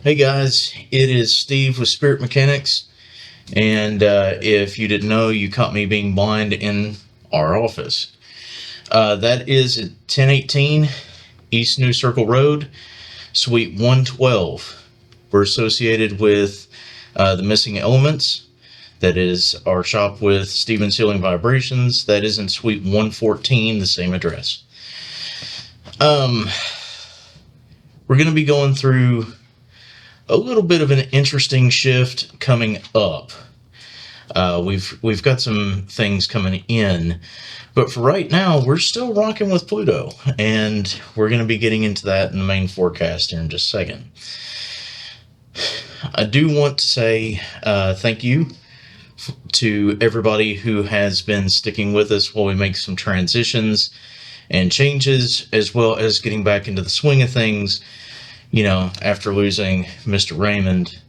Hey guys, it is Steve with Spirit Mechanics, and if you didn't know, you caught me being blind in our office. That is at 1018 East New Circle Road, Suite 112. We're associated with the Missing Elements. That is our shop with Stephen's Healing Vibrations. That is in Suite 114, the same address. We're going to be going through a little bit of an interesting shift coming up. We've got some things coming in, but for right now, we're still rocking with Pluto, and we're going to be getting into that in the main forecast here in just a second. I do want to say thank you to everybody who has been sticking with us while we make some transitions and changes, as well as getting back into the swing of things, after losing Mr. Raymond.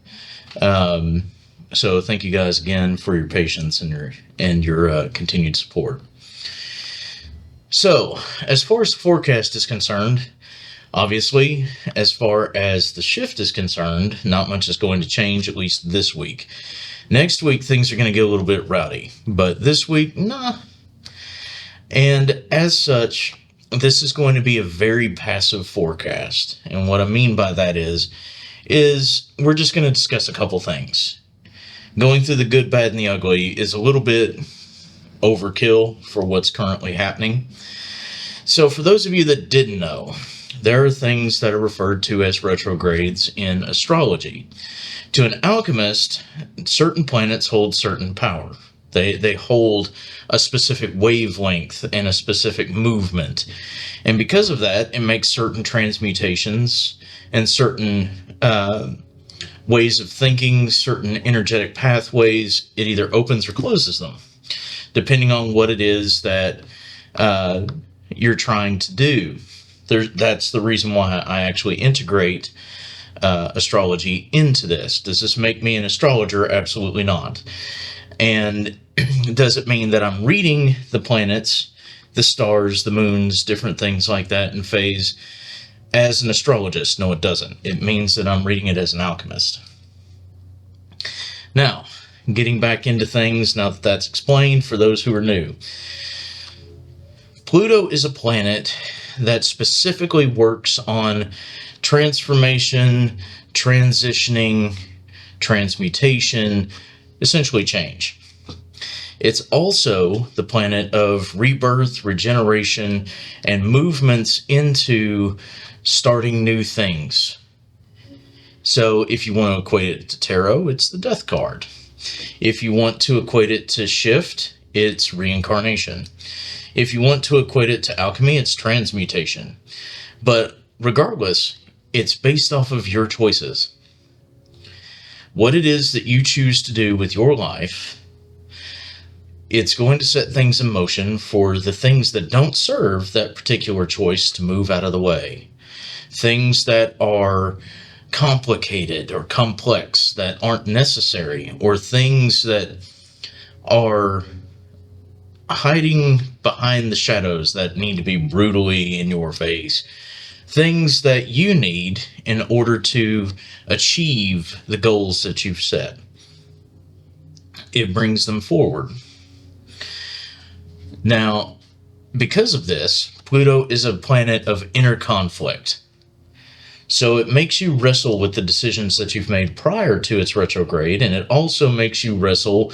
So thank you guys again for your patience and your continued support. So, as far as the forecast is concerned, obviously, as far as the shift is concerned, not much is going to change, at least this week. Next week, things are going to get a little bit rowdy, but this week, nah. And as such, this is going to be a very passive forecast. And what I mean by that is we're just going to discuss a couple things. Going through the good, bad, and the ugly is a little bit overkill for what's currently happening. So for those of you that didn't know, there are things that are referred to as retrogrades in astrology. To an alchemist, certain planets hold certain power. They hold a specific wavelength and a specific movement. And because of that, it makes certain transmutations and certain ways of thinking, certain energetic pathways, it either opens or closes them, depending on what it is that you're trying to do. That's the reason why I actually integrate astrology into this. Does this make me an astrologer? Absolutely not. And does it mean that I'm reading the planets, the stars, the moons, different things like that in phase as an astrologist? No, it doesn't. It means that I'm reading it as an alchemist. Now, getting back into things, now that that's explained for those who are new. Pluto is a planet that specifically works on transformation, transitioning, transmutation, essentially change. It's also the planet of rebirth, regeneration, and movements into starting new things. So if you want to equate it to tarot, it's the death card. If you want to equate it to shift, it's reincarnation. If you want to equate it to alchemy, it's transmutation. But regardless, it's based off of your choices. What it is that you choose to do with your life, it's going to set things in motion for the things that don't serve that particular choice to move out of the way. Things that are complicated or complex that aren't necessary, or things that are hiding behind the shadows that need to be brutally in your face. Things that you need in order to achieve the goals that you've set. It brings them forward. Now, because of this, Pluto is a planet of inner conflict. So it makes you wrestle with the decisions that you've made prior to its retrograde, and it also makes you wrestle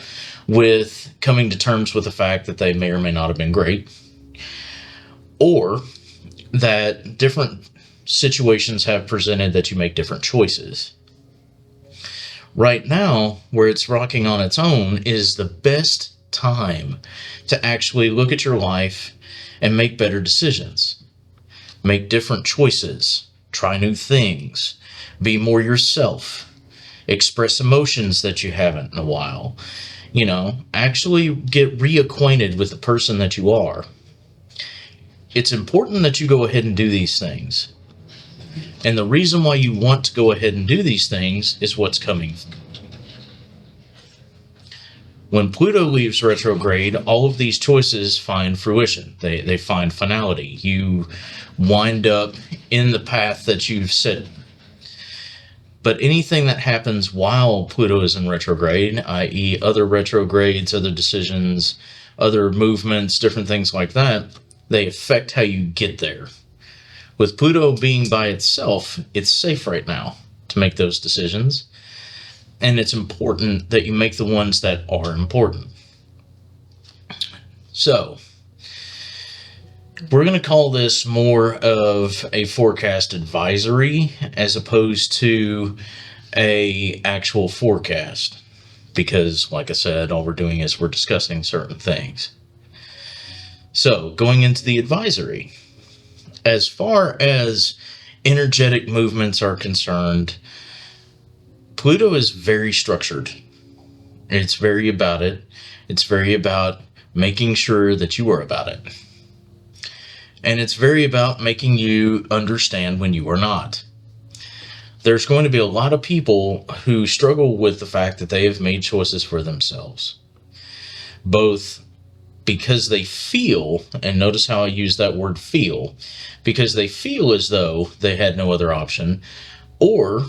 with coming to terms with the fact that they may or may not have been great, or that different situations have presented that you make different choices. Right now, where it's rocking on its own, is the best time to actually look at your life and make better decisions. Make different choices. Try new things. Be more yourself. Express emotions that you haven't in a while. Actually get reacquainted with the person that you are. It's important that you go ahead and do these things. And the reason why you want to go ahead and do these things is what's coming. When Pluto leaves retrograde, all of these choices find fruition. They find finality. You wind up in the path that you've set But anything that happens while Pluto is in retrograde, i.e. other retrogrades, other decisions, other movements, different things like that, they affect how you get there. With Pluto being by itself, it's safe right now to make those decisions. And it's important that you make the ones that are important. So, we're going to call this more of a forecast advisory as opposed to a actual forecast. Because, like I said, all we're doing is we're discussing certain things. So, going into the advisory. As far as energetic movements are concerned, Pluto is very structured. It's very about it. It's very about making sure that you are about it. And it's very about making you understand when you are not. There's going to be a lot of people who struggle with the fact that they have made choices for themselves. Both because they feel, and notice how I use that word feel, because they feel as though they had no other option, or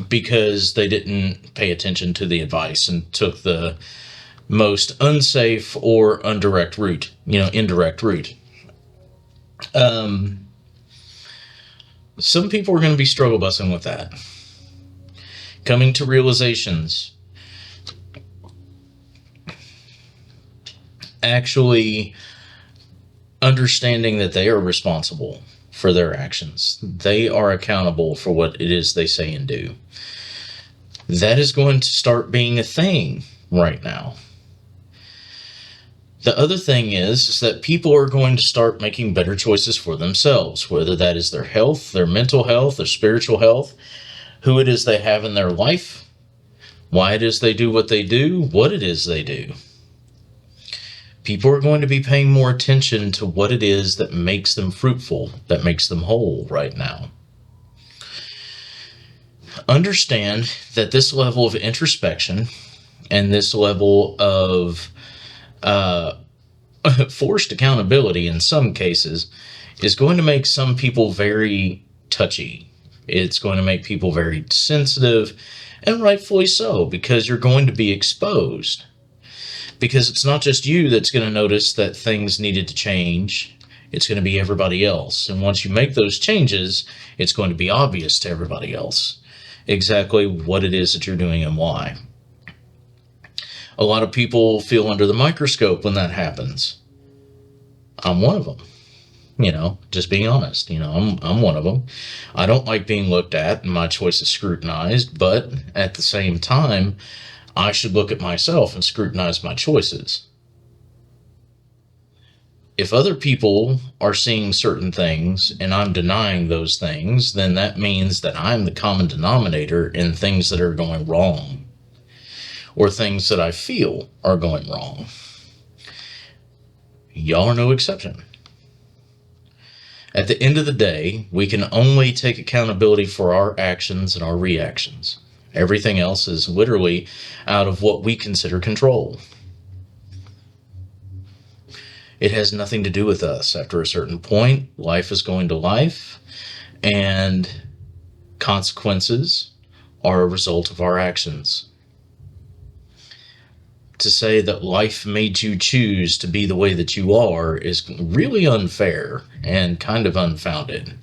because they didn't pay attention to the advice and took the most unsafe or indirect route. Some people are going to be struggle busing with that. Coming to realizations. Actually understanding that they are responsible for their actions. They are accountable for what it is they say and do. That is going to start being a thing right now. The other thing is that people are going to start making better choices for themselves, whether that is their health, their mental health, their spiritual health, who it is they have in their life, why it is they do what they do, what it is they do. People are going to be paying more attention to what it is that makes them fruitful, that makes them whole right now. Understand that this level of introspection and this level of forced accountability in some cases is going to make some people very touchy. It's going to make people very sensitive, and rightfully so, because you're going to be exposed. Because it's not just you that's going to notice that things needed to change. It's going to be everybody else. And once you make those changes, it's going to be obvious to everybody else exactly what it is that you're doing and why. A lot of people feel under the microscope when that happens. I'm one of them. Just being honest. I'm one of them. I don't like being looked at and my choices scrutinized, but at the same time, I should look at myself and scrutinize my choices. If other people are seeing certain things and I'm denying those things, then that means that I'm the common denominator in things that are going wrong, or things that I feel are going wrong. Y'all are no exception. At the end of the day, we can only take accountability for our actions and our reactions. Everything else is literally out of what we consider control. It has nothing to do with us. After a certain point, life is going to life, and consequences are a result of our actions. To say that life made you choose to be the way that you are is really unfair and kind of unfounded.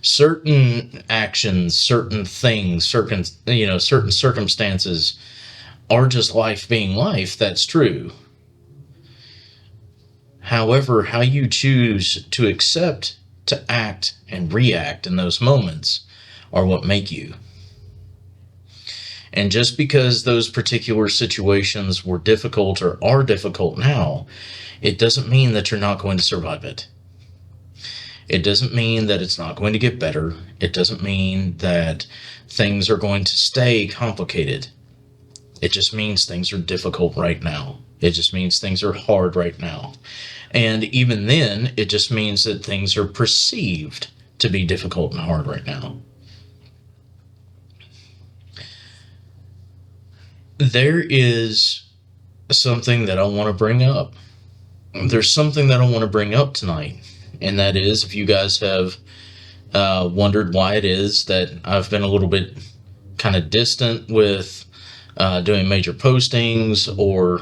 Certain actions, certain things, certain circumstances are just life being life. That's true. However, how you choose to accept, to act, and react in those moments are what make you. And just because those particular situations were difficult or are difficult now, it doesn't mean that you're not going to survive it. It doesn't mean that it's not going to get better. It doesn't mean that things are going to stay complicated. It just means things are difficult right now. It just means things are hard right now. And even then, it just means that things are perceived to be difficult and hard right now. There is something that I want to bring up. There's something that I want to bring up tonight. And that is, if you guys have wondered why it is that I've been a little bit kind of distant with doing major postings, or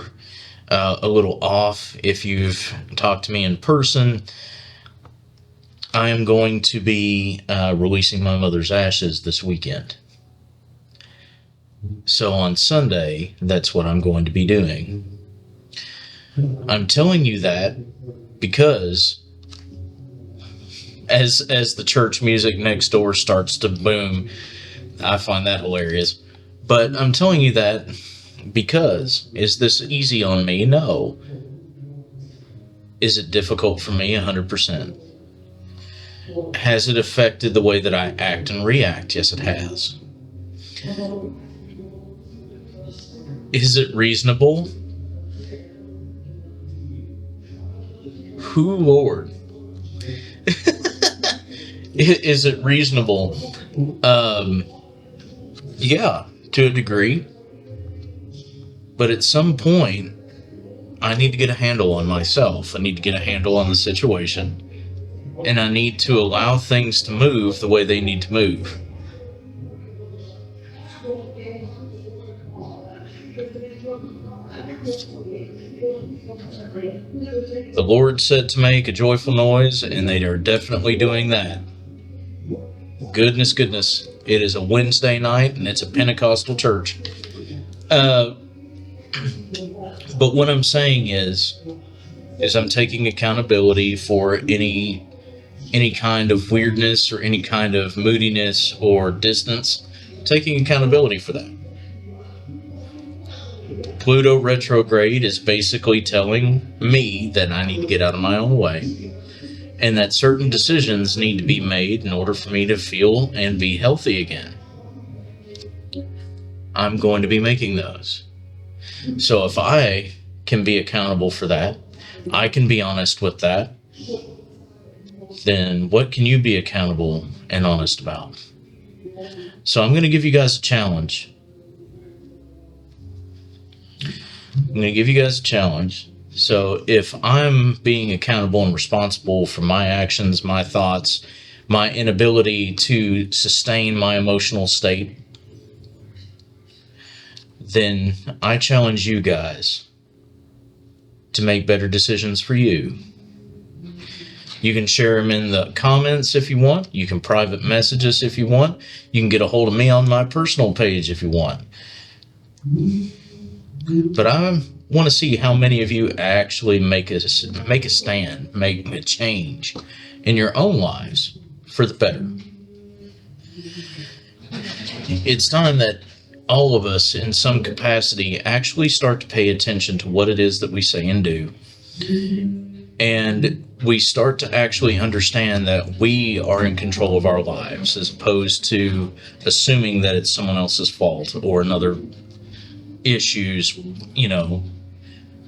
a little off if you've talked to me in person, I am going to be releasing my mother's ashes this weekend. So on Sunday, that's what I'm going to be doing. I'm telling you that because as the church music next door starts to boom, I find that hilarious. But I'm telling you that because, is this easy on me? No. Is it difficult for me? 100%. Has it affected the way that I act and react? Yes, it has. Is it reasonable? Who, Lord? Is it reasonable? Yeah, to a degree. But at some point, I need to get a handle on myself. I need to get a handle on the situation. And I need to allow things to move the way they need to move. The Lord said to make a joyful noise, and they are definitely doing that. Goodness. It is a Wednesday night, and it's a Pentecostal church. But what I'm saying is I'm taking accountability for any kind of weirdness or any kind of moodiness or distance. Taking accountability for that. Pluto retrograde is basically telling me that I need to get out of my own way, and that certain decisions need to be made in order for me to feel and be healthy again. I'm going to be making those. So if I can be accountable for that, I can be honest with that, then what can you be accountable and honest about? So I'm going to give you guys a challenge. So if I'm being accountable and responsible for my actions, my thoughts, my inability to sustain my emotional state, then I challenge you guys to make better decisions for you. You can share them in the comments if you want. You can private message us if you want. You can get a hold of me on my personal page if you want. But I want to see how many of you actually make a stand, make a change in your own lives for the better. It's time that all of us, in some capacity, actually start to pay attention to what it is that we say and do. And we start to actually understand that we are in control of our lives, as opposed to assuming that it's someone else's fault or another issue's,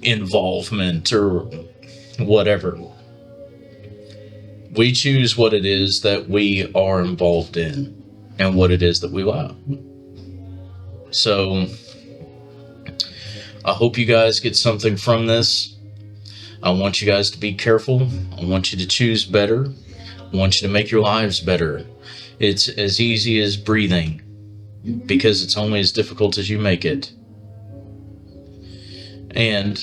involvement or whatever. We choose what it is that we are involved in and what it is that we allow. So I hope you guys get something from this. I want you guys to be careful. I want you to choose better. I want you to make your lives better. It's as easy as breathing, because it's only as difficult as you make it. And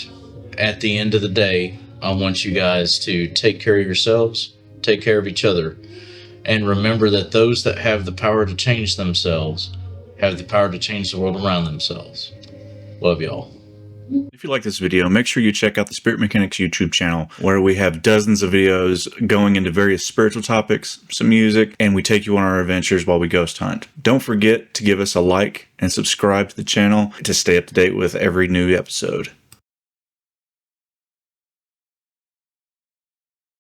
at the end of the day, I want you guys to take care of yourselves, take care of each other, and remember that those that have the power to change themselves have the power to change the world around themselves. Love y'all. If you like this video, make sure you check out the Spirit Mechanics YouTube channel, where we have dozens of videos going into various spiritual topics, some music, and we take you on our adventures while we ghost hunt. Don't forget to give us a like and subscribe to the channel to stay up to date with every new episode.